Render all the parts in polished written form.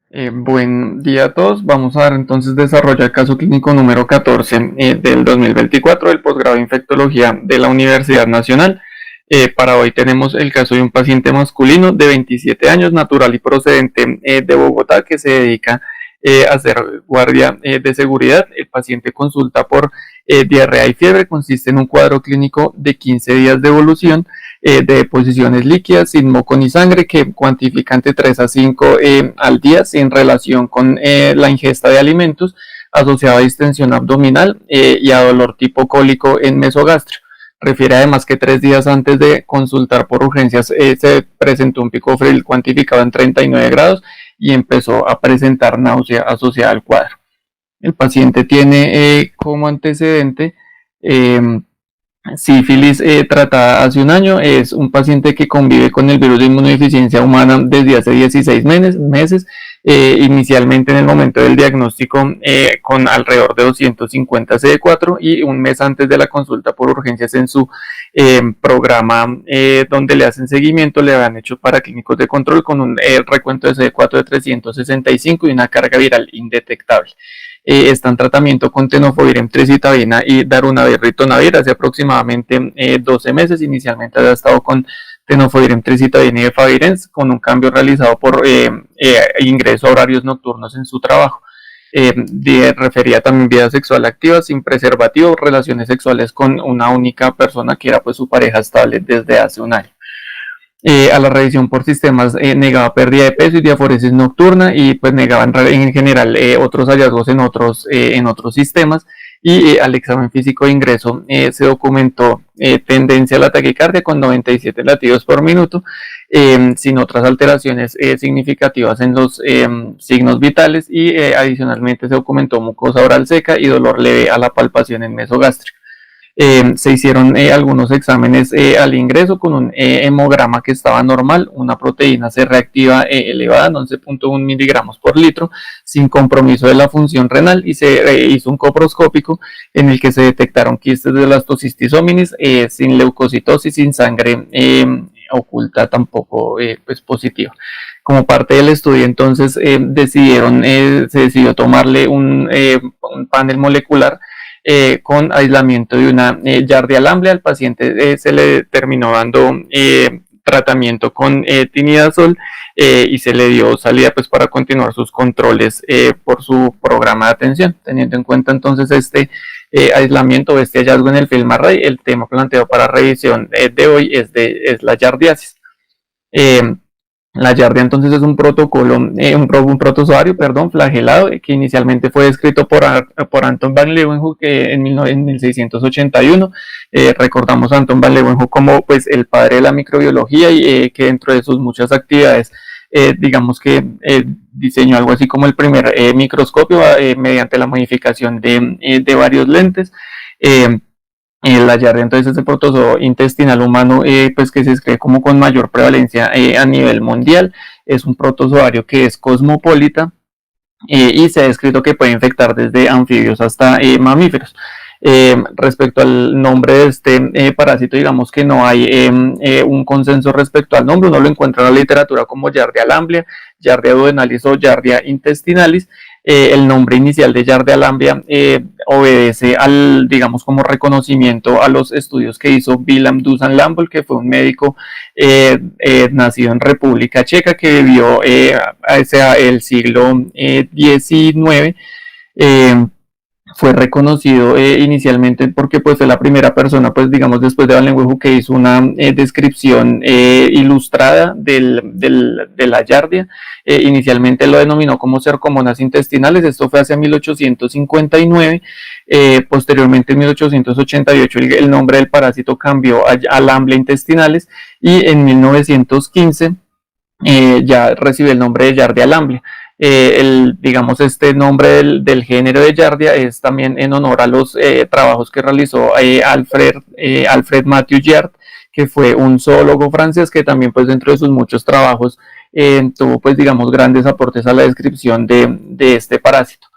Buen día a todos. Vamos a dar entonces desarrollo al caso clínico número 14 del 2024 del posgrado de infectología de la Universidad Nacional. Para hoy tenemos el caso de un paciente masculino de 27 años, natural y procedente de Bogotá, que se dedica a hacer guardia de seguridad. El paciente consulta por diarrea y fiebre, consiste en un cuadro clínico de 15 días de evolución, de deposiciones líquidas sin moco ni sangre, que cuantifica entre 3 a 5 al día, sin relación con la ingesta de alimentos, asociado a distensión abdominal y a dolor tipo cólico en mesogastrio. Refiere además que 3 días antes de consultar por urgencias se presentó un pico febril cuantificado en 39 grados y empezó a presentar náusea asociada al cuadro. El paciente tiene como antecedente sífilis tratada hace un año. Es un paciente que convive con el virus de inmunodeficiencia humana desde hace 16 meses. Inicialmente en el momento del diagnóstico con alrededor de 250 CD4 y un mes antes de la consulta por urgencias en su programa donde le hacen seguimiento, le habían hecho paraclínicos de control con un recuento de CD4 de 365 y una carga viral indetectable. Está en tratamiento con tenofovir, emtricitabina y darunavir, ritonavir hace aproximadamente 12 meses. Inicialmente había estado con tenofovir, emtricitabina y efavirenz, con un cambio realizado por ingreso a horarios nocturnos en su trabajo. Refería también vida sexual activa, sin preservativo, relaciones sexuales con una única persona que era pues su pareja estable desde hace un año. A la revisión por sistemas negaba pérdida de peso y diaforesis nocturna, y pues negaban en general otros hallazgos en otros sistemas. Y al examen físico de ingreso se documentó tendencia a la taquicardia con 97 latidos por minuto, sin otras alteraciones significativas en los signos vitales, y adicionalmente se documentó mucosa oral seca y dolor leve a la palpación en mesogástrico. Se hicieron algunos exámenes al ingreso con un hemograma que estaba normal, una proteína C reactiva elevada en 11.1 miligramos por litro, sin compromiso de la función renal, y se hizo un coproscópico en el que se detectaron quistes de blastocistitis hominis, sin leucocitosis, sin sangre oculta tampoco pues positiva. Como parte del estudio entonces se decidió tomarle un panel molecular con aislamiento de una Giardia lamblia. Al paciente se le terminó dando tratamiento con tinidazol y se le dio salida pues para continuar sus controles por su programa de atención. Teniendo en cuenta entonces este aislamiento, este hallazgo en el film array, el tema planteado para revisión de hoy es la giardiasis. La Giardia entonces es un protocolo, un protozoario, flagelado, que inicialmente fue descrito por Anton van Leeuwenhoek en 1681. Recordamos a Anton van Leeuwenhoek como pues el padre de la microbiología, y que dentro de sus muchas actividades digamos que diseñó algo así como el primer microscopio mediante la modificación de varios lentes. La Giardia entonces es el protozoo intestinal humano pues que se describe como con mayor prevalencia a nivel mundial. Es un protozoario que es cosmopolita y se ha descrito que puede infectar desde anfibios hasta mamíferos. Respecto al nombre de este parásito, digamos que no hay un consenso respecto al nombre. Uno lo encuentra en la literatura como Giardia lamblia, Giardia duodenalis o Giardia intestinalis. El nombre inicial de Giardia lamblia obedece al, digamos, como reconocimiento a los estudios que hizo Willem Dusan Lambol, que fue un médico nacido en República Checa, que vivió hacia el siglo XIX. Fue reconocido inicialmente porque pues fue la primera persona, pues digamos después de Van Leeuwenhoek, que hizo una descripción ilustrada de la Giardia. Inicialmente lo denominó como cercomonas intestinales. Esto fue hacia 1859. Posteriormente en 1888 el nombre del parásito cambió a Lamblia intestinalis, y en 1915 ya recibe el nombre de Giardia lamblia. Digamos, este nombre del género de Giardia es también en honor a los trabajos que realizó Alfred Mathieu Giard, que fue un zoólogo francés que también pues dentro de sus muchos trabajos tuvo pues digamos grandes aportes a la descripción de este parásito.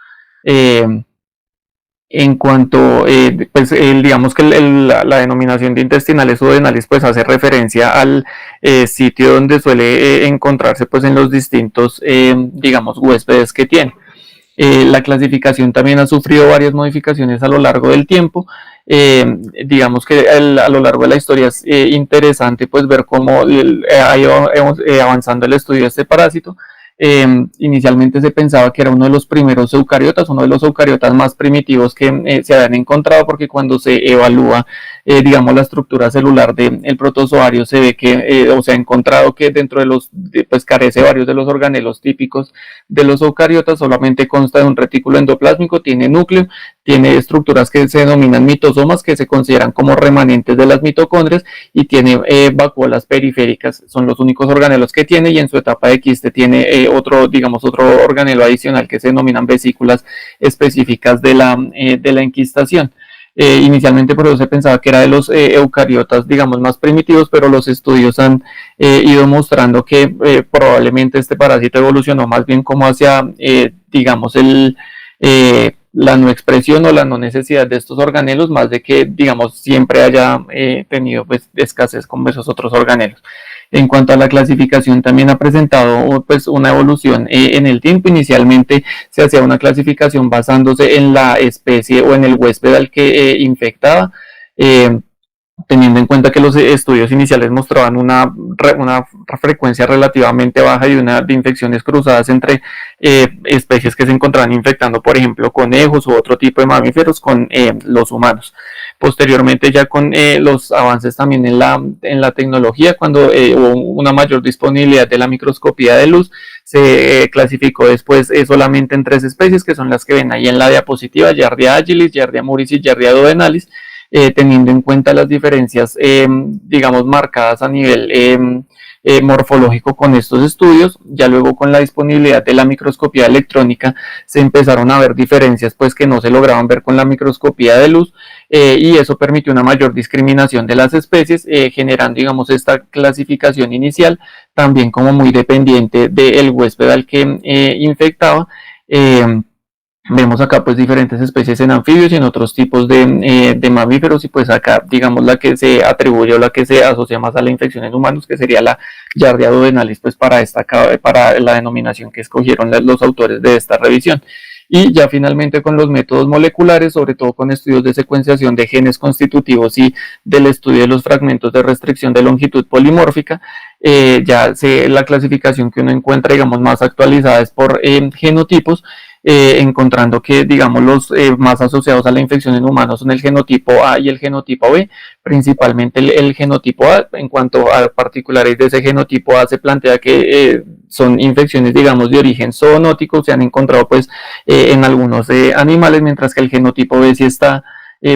En cuanto, pues digamos que la denominación de intestinales o duodenales pues hace referencia al sitio donde suele encontrarse pues en los distintos, digamos, huéspedes que tiene. La clasificación también ha sufrido varias modificaciones a lo largo del tiempo. Digamos que a lo largo de la historia es interesante pues ver cómo ha ido avanzando el estudio de este parásito. Inicialmente se pensaba que era uno de los primeros eucariotas, uno de los eucariotas más primitivos que se habían encontrado, porque cuando se evalúa, digamos, la estructura celular del protozoario, se ve que, o se ha encontrado que dentro de pues carece varios de los organelos típicos de los eucariotas, solamente consta de un retículo endoplásmico, tiene núcleo, tiene estructuras que se denominan mitosomas, que se consideran como remanentes de las mitocondrias, y tiene vacuolas periféricas, son los únicos organelos que tiene, y en su etapa de quiste tiene otro organelo adicional que se denominan vesículas específicas de la enquistación. Inicialmente por eso se pensaba que era de los eucariotas, digamos, más primitivos, pero los estudios han ido mostrando que probablemente este parásito evolucionó más bien como hacia, digamos, la no expresión o la no necesidad de estos organelos, más de que, digamos, siempre haya tenido pues escasez con esos otros organelos. En cuanto a la clasificación, también ha presentado pues una evolución en el tiempo. Inicialmente se hacía una clasificación basándose en la especie o en el huésped al que infectaba, teniendo en cuenta que los estudios iniciales mostraban una frecuencia relativamente baja de infecciones cruzadas entre especies que se encontraban infectando, por ejemplo, conejos u otro tipo de mamíferos con los humanos. Posteriormente, ya con los avances también en la tecnología, cuando hubo una mayor disponibilidad de la microscopía de luz, se clasificó después solamente en 3 especies, que son las que ven ahí en la diapositiva: Giardia agilis, Giardia muris y Giardia duodenalis. Teniendo en cuenta las diferencias, digamos, marcadas a nivel morfológico con estos estudios. Ya luego, con la disponibilidad de la microscopía electrónica, se empezaron a ver diferencias pues que no se lograban ver con la microscopía de luz, y eso permitió una mayor discriminación de las especies, generando, digamos, esta clasificación inicial también como muy dependiente del huésped al que infectaba. Vemos acá pues diferentes especies en anfibios y en otros tipos de mamíferos, y pues acá, digamos, la que se atribuye o la que se asocia más a la infección en humanos, que sería la Giardia duodenalis, pues para la denominación que escogieron los autores de esta revisión. Y ya finalmente, con los métodos moleculares, sobre todo con estudios de secuenciación de genes constitutivos y del estudio de los fragmentos de restricción de longitud polimórfica, la clasificación que uno encuentra, digamos, más actualizada es por genotipos, encontrando que, digamos, los más asociados a la infección en humanos son el genotipo A y el genotipo B. Principalmente el genotipo A. En cuanto a particulares de ese genotipo A, se plantea que son infecciones, digamos, de origen zoonótico, se han encontrado pues en algunos animales, mientras que el genotipo B sí está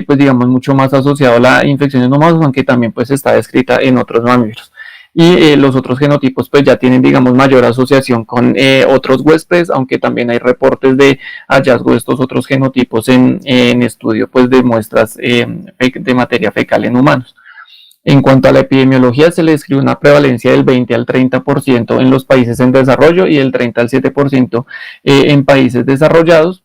pues digamos mucho más asociado a la infección en humanos, aunque también pues está descrita en otros mamíferos. Y los otros genotipos pues ya tienen, digamos, mayor asociación con otros huéspedes, aunque también hay reportes de hallazgo de estos otros genotipos en estudio pues de muestras de materia fecal en humanos. En cuanto a la epidemiología, se le describe una prevalencia del 20 al 30% en los países en desarrollo y del 30 al 7% en países desarrollados.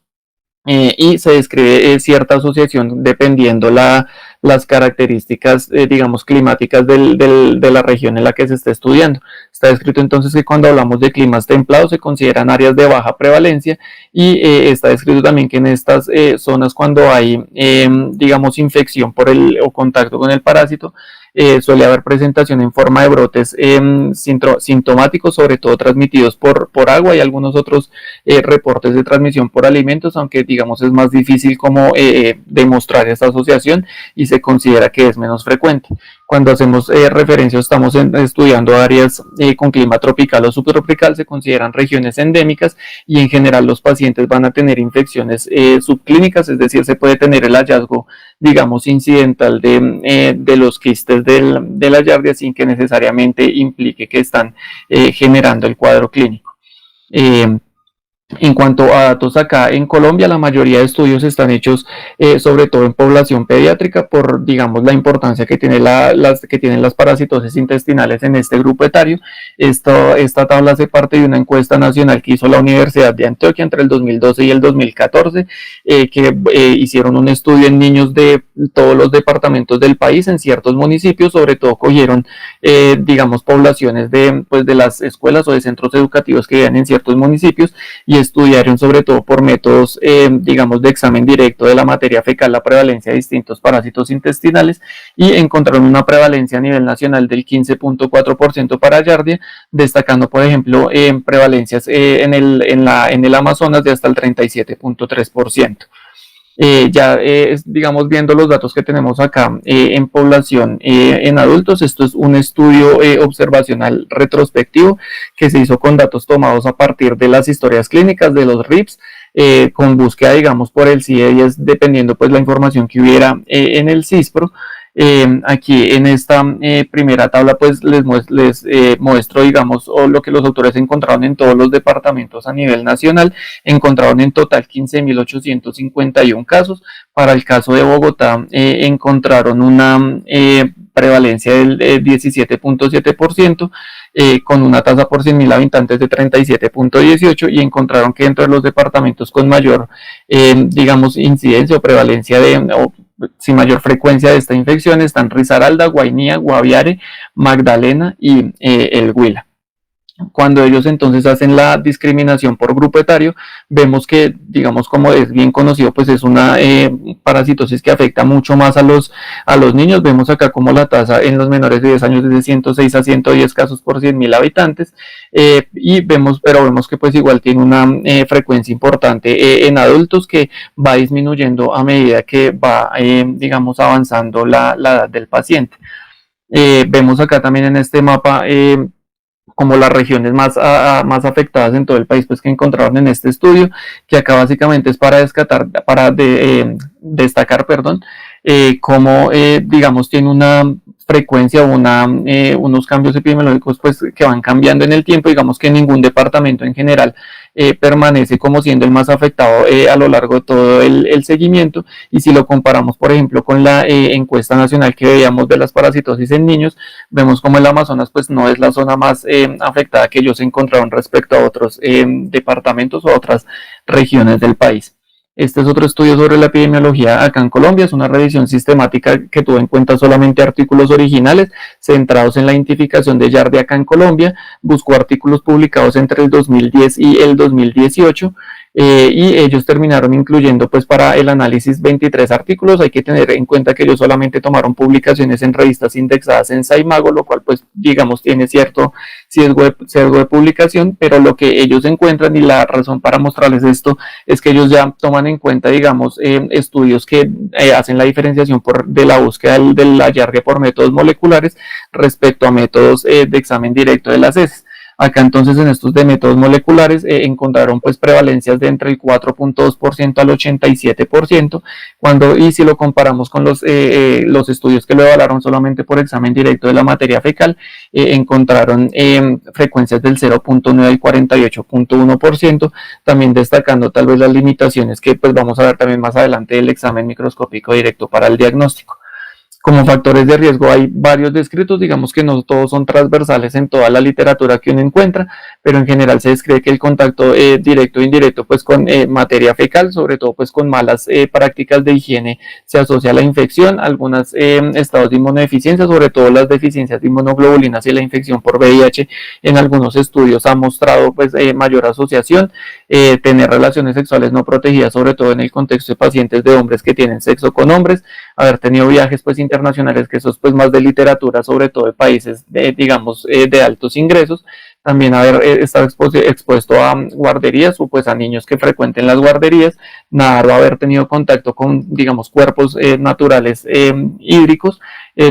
Y se describe cierta asociación dependiendo las características, digamos, climáticas de la región en la que se está estudiando. Está descrito entonces que cuando hablamos de climas templados se consideran áreas de baja prevalencia, y está descrito también que en estas zonas, cuando hay, digamos, infección o contacto con el parásito, suele haber presentación en forma de brotes sintomáticos, sobre todo transmitidos por agua, y algunos otros reportes de transmisión por alimentos, aunque, digamos, es más difícil como demostrar esta asociación, y se considera que es menos frecuente. Cuando hacemos referencia, estamos estudiando áreas con clima tropical o subtropical, se consideran regiones endémicas, y en general los pacientes van a tener infecciones subclínicas, es decir, se puede tener el hallazgo, digamos, incidental de los quistes de la Giardia, sin que necesariamente implique que están generando el cuadro clínico. En cuanto a datos acá en Colombia, la mayoría de estudios están hechos sobre todo en población pediátrica por, digamos, la importancia que, que tienen las parasitosis intestinales en este grupo etario. Esta tabla hace parte de una encuesta nacional que hizo la Universidad de Antioquia entre el 2012 y el 2014, que hicieron un estudio en niños de todos los departamentos del país, en ciertos municipios, sobre todo cogieron, digamos, poblaciones pues, de las escuelas o de centros educativos que viven en ciertos municipios y estudiaron sobre todo por métodos, digamos, de examen directo de la materia fecal, la prevalencia de distintos parásitos intestinales y encontraron una prevalencia a nivel nacional del 15.4% para Giardia, destacando, por ejemplo, prevalencias en el Amazonas de hasta el 37.3%. Digamos, viendo los datos que tenemos acá en población en adultos, esto es un estudio observacional retrospectivo que se hizo con datos tomados a partir de las historias clínicas de los RIPS, con búsqueda, digamos, por el CIE-10, dependiendo pues la información que hubiera en el CISPRO. Aquí en esta primera tabla pues les muestro, digamos, lo que los autores encontraron en todos los departamentos a nivel nacional. Encontraron en total 15.851 casos. Para el caso de Bogotá encontraron una prevalencia del 17.7%, con una tasa por 100.000 habitantes de 37.18, y encontraron que dentro de los departamentos con mayor, digamos, incidencia o prevalencia sin mayor frecuencia de esta infección están Risaralda, Guainía, Guaviare, Magdalena y el Huila. Cuando ellos entonces hacen la discriminación por grupo etario, vemos que, digamos, como es bien conocido, pues es una parasitosis que afecta mucho más a los niños. Vemos acá como la tasa en los menores de 10 años es de 106 a 110 casos por 100.000 habitantes, pero vemos que pues igual tiene una frecuencia importante en adultos, que va disminuyendo a medida que va, digamos, avanzando la edad del paciente. Vemos acá también en este mapa como las regiones más afectadas en todo el país, pues que encontraron en este estudio, que acá básicamente es para destacar, cómo, digamos, tiene una frecuencia o unos cambios epidemiológicos pues que van cambiando en el tiempo. Digamos que ningún departamento en general permanece como siendo el más afectado a lo largo de todo el seguimiento, y si lo comparamos, por ejemplo, con la encuesta nacional que veíamos de las parasitosis en niños, vemos como el Amazonas pues no es la zona más afectada que ellos encontraron respecto a otros departamentos o a otras regiones del país. Este es otro estudio sobre la epidemiología acá en Colombia. Es una revisión sistemática que tuvo en cuenta solamente artículos originales centrados en la identificación de Giardia acá en Colombia. Buscó artículos publicados entre el 2010 y el 2018. Y ellos terminaron incluyendo pues para el análisis 23 artículos. Hay que tener en cuenta que ellos solamente tomaron publicaciones en revistas indexadas en Saimago, lo cual pues digamos tiene cierto sesgo de publicación, pero lo que ellos encuentran, y la razón para mostrarles esto, es que ellos ya toman en cuenta, digamos, estudios que hacen la diferenciación de la búsqueda de la Giardia por métodos moleculares respecto a métodos de examen directo de las heces. Acá entonces en estos de métodos moleculares encontraron pues prevalencias de entre el 4.2% al 87%, y si lo comparamos con los estudios que lo evaluaron solamente por examen directo de la materia fecal, encontraron frecuencias del 0.9 al 48.1%, también destacando tal vez las limitaciones que pues vamos a ver también más adelante del examen microscópico directo para el diagnóstico. Como factores de riesgo hay varios descritos, digamos que no todos son transversales en toda la literatura que uno encuentra, pero en general se describe que el contacto directo e indirecto pues con materia fecal, sobre todo pues con malas prácticas de higiene, se asocia a la infección, algunos estados de inmunodeficiencia, sobre todo las deficiencias de inmunoglobulinas y la infección por VIH en algunos estudios ha mostrado pues mayor asociación, tener relaciones sexuales no protegidas, sobre todo en el contexto de pacientes de hombres que tienen sexo con hombres, haber tenido viajes pues internacionales, que eso es pues más de literatura, sobre todo de países digamos de altos ingresos, también haber estado expuesto a guarderías o pues a niños que frecuenten las guarderías, nadar o haber tenido contacto con, digamos, cuerpos naturales hídricos,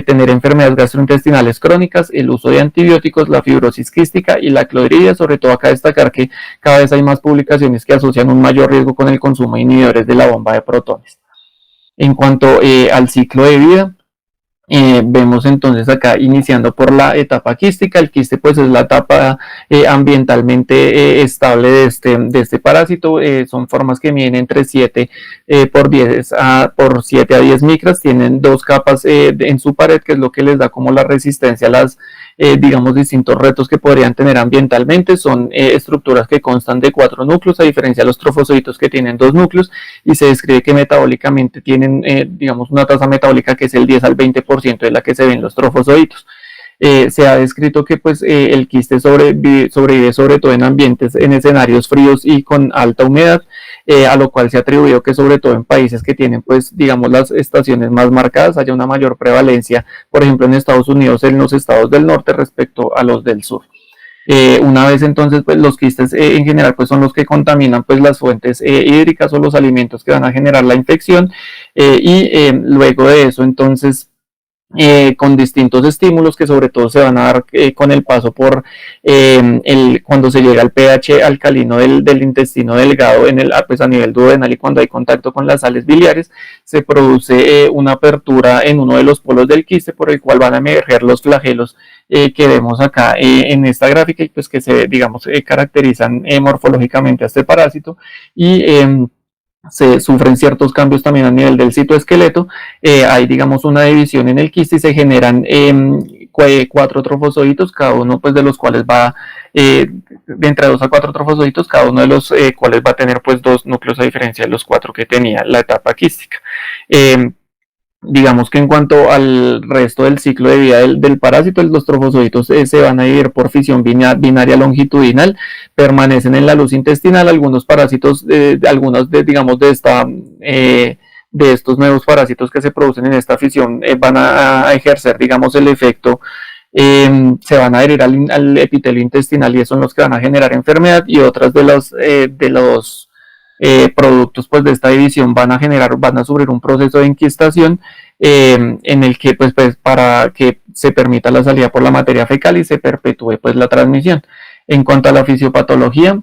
tener enfermedades gastrointestinales crónicas, el uso de antibióticos, la fibrosis quística y la clorhidratia. Sobre todo acá destacar que cada vez hay más publicaciones que asocian un mayor riesgo con el consumo de inhibidores de la bomba de protones. En cuanto al ciclo de vida, Vemos entonces acá iniciando por la etapa quística. El quiste pues es la etapa ambientalmente estable de este parásito. Son formas que miden entre 7 por 7 a 10 micras. Tienen dos capas en su pared, que es lo que les da como la resistencia a las digamos distintos retos que podrían tener ambientalmente. Son estructuras que constan de 4 núcleos, a diferencia de los trofozoitos que tienen 2 núcleos, y se describe que metabólicamente tienen digamos una tasa metabólica que es el 10 al 20% de la que se ven los trofozoitos. Se ha descrito que pues, el quiste sobrevive sobre todo en ambientes, en escenarios fríos y con alta humedad, a lo cual se ha atribuido que sobre todo en países que tienen pues digamos las estaciones más marcadas haya una mayor prevalencia, por ejemplo en Estados Unidos, en los estados del norte respecto a los del sur. Una vez entonces pues los quistes en general pues son los que contaminan pues las fuentes hídricas o los alimentos que van a generar la infección, y luego de eso entonces con distintos estímulos que sobre todo se van a dar con el paso por cuando se llega al pH alcalino del intestino delgado pues a nivel duodenal, y cuando hay contacto con las sales biliares se produce una apertura en uno de los polos del quiste, por el cual van a emerger los flagelos que vemos acá en esta gráfica, y pues que se digamos caracterizan morfológicamente a este parásito, y se sufren ciertos cambios también a nivel del citoesqueleto. Hay digamos una división en el quiste y se generan 4 trofozoitos, cada uno pues de los cuales va de entre 2 a 4 trofozoitos, cada uno de los cuales va a tener pues 2 núcleos, a diferencia de los 4 que tenía la etapa quística. Digamos que en cuanto al resto del ciclo de vida del parásito, los trofozoitos se van a dividir por fisión binaria longitudinal, permanecen en la luz intestinal. Algunos parásitos, digamos de estos nuevos parásitos que se producen en esta fisión van a ejercer digamos el efecto, se van a adherir al epitelio intestinal, y son los que van a generar enfermedad, y otras de los productos pues de esta división van a sufrir un proceso de enquistación, en el que pues para que se permita la salida por la materia fecal y se perpetúe pues la transmisión. En cuanto a la fisiopatología,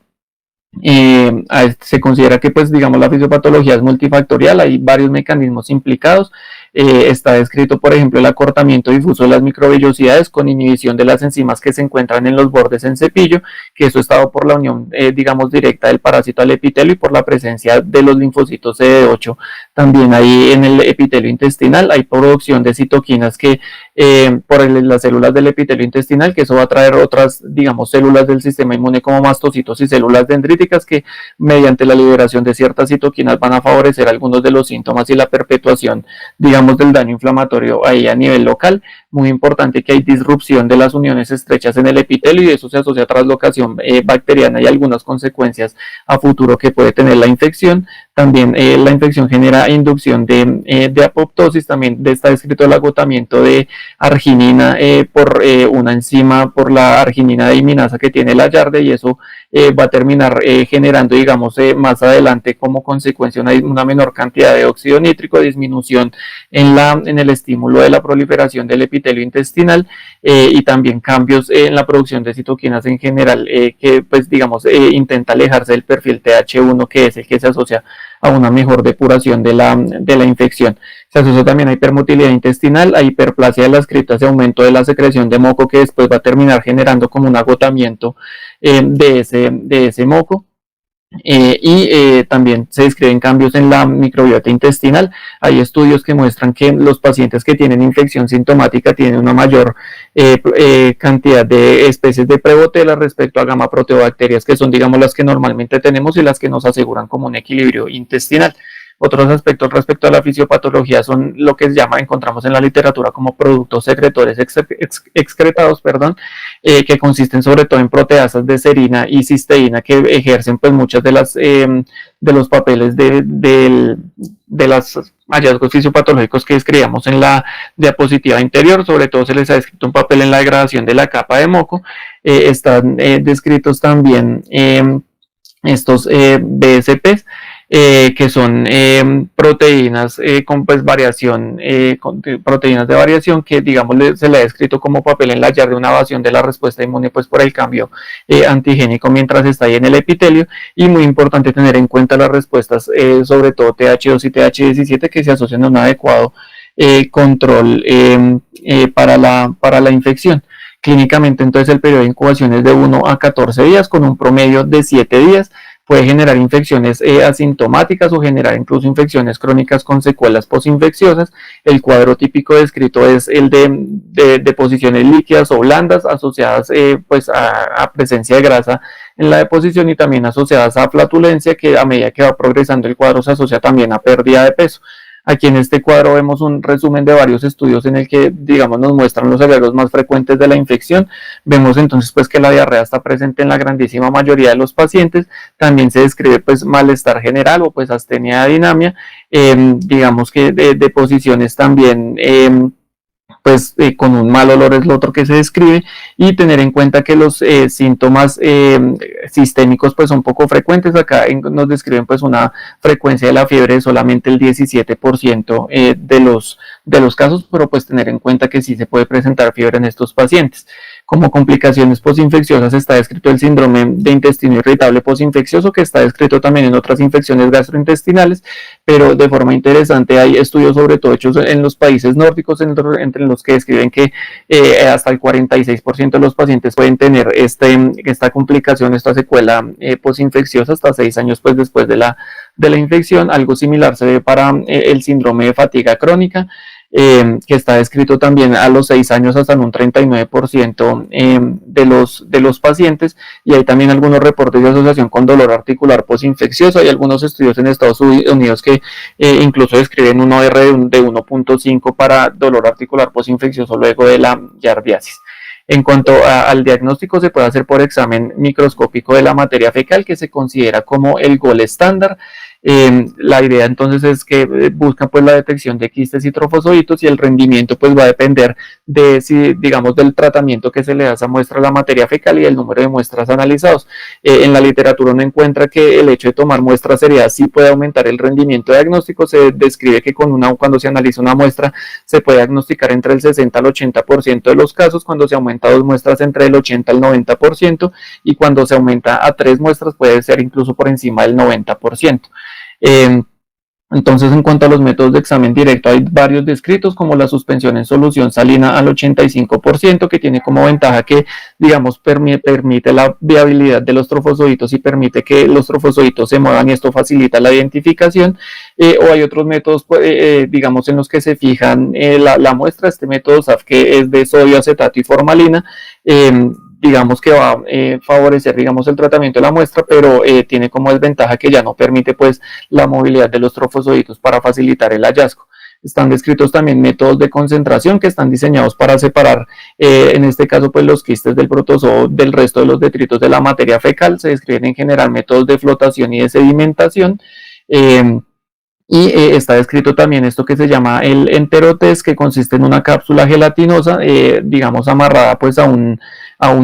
se considera que pues digamos la fisiopatología es multifactorial, hay varios mecanismos implicados. Está descrito por ejemplo el acortamiento difuso de las microvellosidades con inhibición de las enzimas que se encuentran en los bordes en cepillo, que eso está dado por la unión digamos directa del parásito al epitelio y por la presencia de los linfocitos CD8. También hay en el epitelio intestinal hay producción de citoquinas que por las células del epitelio intestinal, que eso va a traer otras digamos células del sistema inmune como mastocitos y células dendríticas, que mediante la liberación de ciertas citoquinas van a favorecer algunos de los síntomas y la perpetuación digamos del daño inflamatorio ahí a nivel local. Muy importante que hay disrupción de las uniones estrechas en el epitelio, y eso se asocia a traslocación bacteriana y algunas consecuencias a futuro que puede tener la infección. También la infección genera inducción de apoptosis. También está descrito el agotamiento de arginina por una enzima, por la arginina diminasa que tiene la yarde, y eso va a terminar generando digamos más adelante como consecuencia una menor cantidad de óxido nítrico, disminución en el estímulo de la proliferación del epitelio intestinal, y también cambios en la producción de citoquinas en general, que pues digamos intenta alejarse del perfil TH1, que es el que se asocia a una mejor depuración de la infección. Se asocia también a hipermotilidad intestinal, a hiperplasia de las criptas y aumento de la secreción de moco, que después va a terminar generando como un agotamiento de ese moco. También se describen cambios en la microbiota intestinal. Hay estudios que muestran que los pacientes que tienen infección sintomática tienen una mayor cantidad de especies de Prevotella respecto a gamma proteobacterias, que son digamos las que normalmente tenemos y las que nos aseguran como un equilibrio intestinal. Otros aspectos respecto a la fisiopatología son lo que encontramos en la literatura como productos secretores excretados, que consisten sobre todo en proteasas de serina y cisteína, que ejercen pues muchas de los papeles de los hallazgos fisiopatológicos que describíamos en la diapositiva anterior. Sobre todo se les ha descrito un papel en la degradación de la capa de moco. Están descritos también estos BSPs, que son proteínas con pues variación, proteínas de variación, que digamos se le ha descrito como papel en la yarda de una evasión de la respuesta inmune pues por el cambio antigénico mientras está ahí en el epitelio. Y muy importante tener en cuenta las respuestas sobre todo TH2 y TH17, que se asocian a un adecuado control para la infección. Clínicamente, entonces, el periodo de incubación es de 1 a 14 días, con un promedio de 7 días. Puede generar infecciones asintomáticas o generar incluso infecciones crónicas con secuelas posinfecciosas. El cuadro típico descrito es el de deposiciones líquidas o blandas asociadas pues a presencia de grasa en la deposición y también asociadas a flatulencia, que a medida que va progresando el cuadro se asocia también a pérdida de peso. Aquí en este cuadro vemos un resumen de varios estudios en el que, digamos, nos muestran los hallazgos más frecuentes de la infección. Vemos entonces pues que la diarrea está presente en la grandísima mayoría de los pacientes. También se describe pues malestar general o pues astenia de dinamia. Digamos que de posiciones también pues con un mal olor es lo otro que se describe, y tener en cuenta que los síntomas sistémicos pues son poco frecuentes. Acá nos describen pues una frecuencia de la fiebre de solamente el 17% de los casos, pero pues tener en cuenta que sí se puede presentar fiebre en estos pacientes. Como complicaciones posinfecciosas está descrito el síndrome de intestino irritable posinfeccioso, que está descrito también en otras infecciones gastrointestinales, pero de forma interesante hay estudios sobre todo hechos en los países nórdicos, entre los que describen que hasta el 46% de los pacientes pueden tener esta complicación, esta secuela posinfecciosa hasta 6 años pues, después de la infección. Algo similar se ve para el síndrome de fatiga crónica, que está descrito también a los 6 años hasta en un 39% de los pacientes, y hay también algunos reportes de asociación con dolor articular posinfeccioso. Hay algunos estudios en Estados Unidos que incluso describen un OR de 1.5 para dolor articular posinfeccioso luego de la yardiasis. En cuanto al diagnóstico, se puede hacer por examen microscópico de la materia fecal, que se considera como el gol estándar. La idea entonces es que buscan pues la detección de quistes y trofosoditos, y el rendimiento pues va a depender de si, digamos, del tratamiento que se le da a esa muestra a la materia fecal y el número de muestras analizados. En la literatura uno encuentra que el hecho de tomar muestras seriadas sí puede aumentar el rendimiento diagnóstico. Se describe que cuando se analiza una muestra se puede diagnosticar entre el 60 al 80% de los casos, cuando se aumenta 2 muestras entre el 80 al 90%, y cuando se aumenta a 3 muestras puede ser incluso por encima del 90%. Entonces, en cuanto a los métodos de examen directo, hay varios descritos, como la suspensión en solución salina al 85%, que tiene como ventaja que, digamos, permite la viabilidad de los trofosoditos y permite que los trofosoditos se muevan, y esto facilita la identificación. O hay otros métodos, digamos, en los que se fijan la muestra. Este método SAF, que es de sodio, acetato y formalina, digamos que va a favorecer, digamos, el tratamiento de la muestra, pero tiene como desventaja que ya no permite pues la movilidad de los trofosoditos para facilitar el hallazgo. Están descritos también métodos de concentración que están diseñados para separar, en este caso, pues los quistes del protozoo del resto de los detritos de la materia fecal. Se describen en general métodos de flotación y de sedimentación. Y está descrito también esto que se llama el enterotest, que consiste en una cápsula gelatinosa, digamos, amarrada pues a un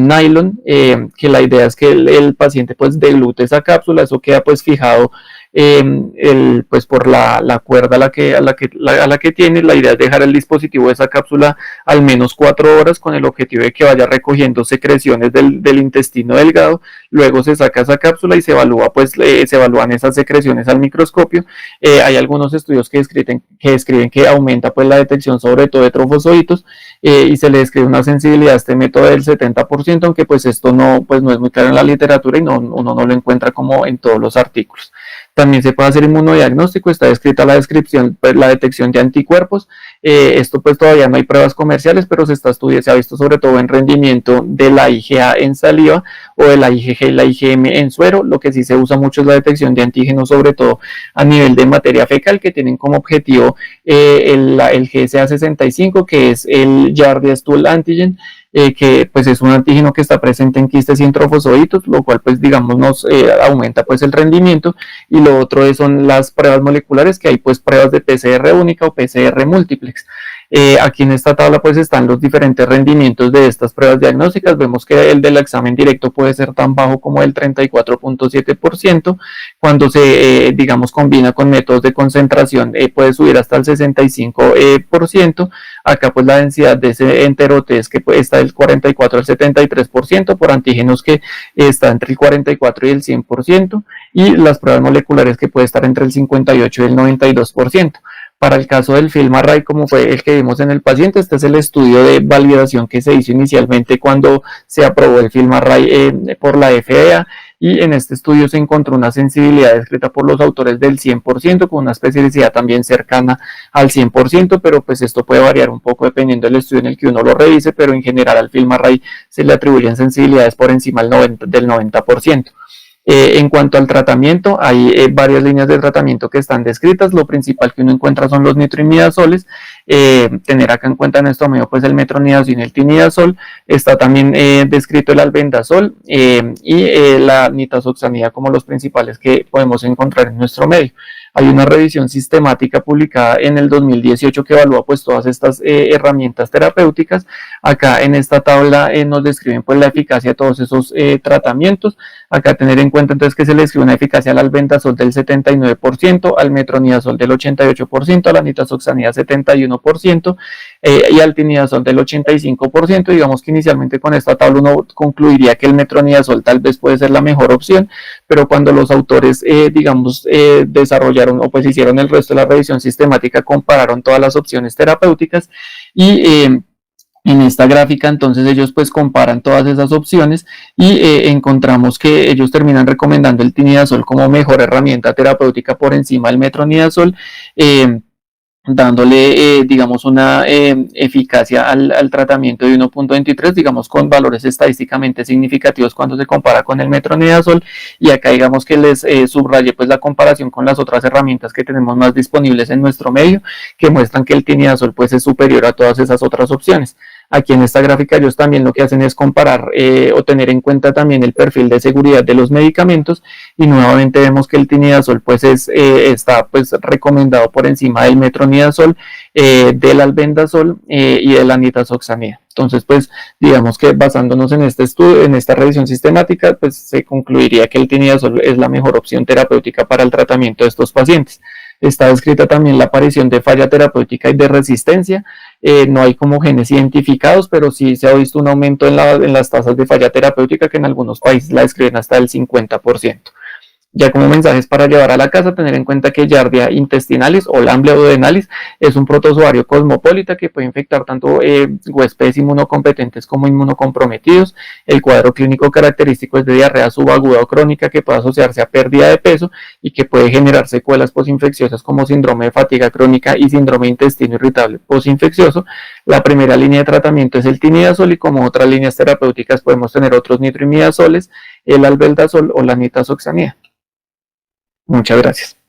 nylon, que la idea es que el paciente pues deglute esa cápsula. Eso queda pues fijado pues por la cuerda a la que tiene. La idea es dejar el dispositivo de esa cápsula al menos 4 horas, con el objetivo de que vaya recogiendo secreciones del intestino delgado. Luego se saca esa cápsula y se evalúa pues se evalúan esas secreciones al microscopio. Hay algunos estudios que describen que aumenta pues la detección sobre todo de trofosoditos, y se le describe una sensibilidad a este método del 70%, aunque pues esto no es muy claro en la literatura y uno no lo encuentra como en todos los artículos. También se puede hacer inmunodiagnóstico. Está descrita la descripción, pues, la detección de anticuerpos. Esto pues todavía no hay pruebas comerciales, pero se ha visto sobre todo en rendimiento de la IgA en saliva, o de la IgG y la IgM en suero. Lo que sí se usa mucho es la detección de antígenos, sobre todo a nivel de materia fecal, que tienen como objetivo el GSA65, que es el Giardia Stool Antigen, que pues es un antígeno que está presente en quistes y en trofosoditos, lo cual pues digamos nos aumenta pues el rendimiento. Y lo otro son las pruebas moleculares, que hay pues pruebas de PCR única o PCR múltiplex. Aquí en esta tabla pues están los diferentes rendimientos de estas pruebas diagnósticas. Vemos que el del examen directo puede ser tan bajo como el 34.7%. Cuando se digamos combina con métodos de concentración puede subir hasta el 65%. Acá pues la densidad de ese enterotest, que está del 44 al 73% por antígenos, que está entre el 44 y el 100%, y las pruebas moleculares, que puede estar entre el 58 y el 92%. Para el caso del FilmArray, como fue el que vimos en el paciente, este es el estudio de validación que se hizo inicialmente cuando se aprobó el FilmArray por la FDA, y en este estudio se encontró una sensibilidad descrita por los autores del 100%, con una especificidad también cercana al 100%, pero pues esto puede variar un poco dependiendo del estudio en el que uno lo revise, pero en general al FilmArray se le atribuyen sensibilidades por encima del 90%. En cuanto al tratamiento, hay varias líneas de tratamiento que están descritas. Lo principal que uno encuentra son los nitroimidazoles. Tener acá en cuenta en nuestro medio pues el metronidazol y el tinidazol. Está también descrito el albendazol y la nitazoxanida como los principales que podemos encontrar en nuestro medio. Hay una revisión sistemática publicada en el 2018 que evalúa pues todas estas herramientas terapéuticas. Acá en esta tabla nos describen pues la eficacia de todos esos tratamientos. Acá tener en cuenta entonces que se le describe una eficacia al albendazol del 79%, al metronidazol del 88%, a la nitazoxanida 71% y al tinidazol del 85%. Digamos que inicialmente con esta tabla uno concluiría que el metronidazol tal vez puede ser la mejor opción, pero cuando los autores desarrollaron o pues hicieron el resto de la revisión sistemática, compararon todas las opciones terapéuticas y en esta gráfica entonces ellos pues comparan todas esas opciones y encontramos que ellos terminan recomendando el tinidazol como mejor herramienta terapéutica por encima del metronidazol, dándole digamos una eficacia al tratamiento de 1.23, digamos con valores estadísticamente significativos cuando se compara con el metronidazol. Y acá digamos que les subrayé pues la comparación con las otras herramientas que tenemos más disponibles en nuestro medio, que muestran que el tinidazol pues es superior a todas esas otras opciones. Aquí en esta gráfica ellos también lo que hacen es comparar o tener en cuenta también el perfil de seguridad de los medicamentos, y nuevamente vemos que el tinidazol pues está pues recomendado por encima del metronidazol, del albendazol y de la nitazoxanida. Entonces pues digamos que basándonos en este estudio, en esta revisión sistemática, pues se concluiría que el tinidazol es la mejor opción terapéutica para el tratamiento de estos pacientes. Está descrita también la aparición de falla terapéutica y de resistencia. No hay como genes identificados, pero sí se ha visto un aumento en las tasas de falla terapéutica, que en algunos países la describen hasta el 50%. Ya como mensajes para llevar a la casa, tener en cuenta que Giardia intestinalis o Lamblia duodenalis es un protozoario cosmopolita que puede infectar tanto huéspedes inmunocompetentes como inmunocomprometidos. El cuadro clínico característico es de diarrea subaguda o crónica que puede asociarse a pérdida de peso y que puede generar secuelas posinfecciosas como síndrome de fatiga crónica y síndrome de intestino irritable posinfeccioso. La primera línea de tratamiento es el tinidazol, y como otras líneas terapéuticas podemos tener otros nitroimidazoles, el albendazol o la nitazoxanida. Muchas gracias.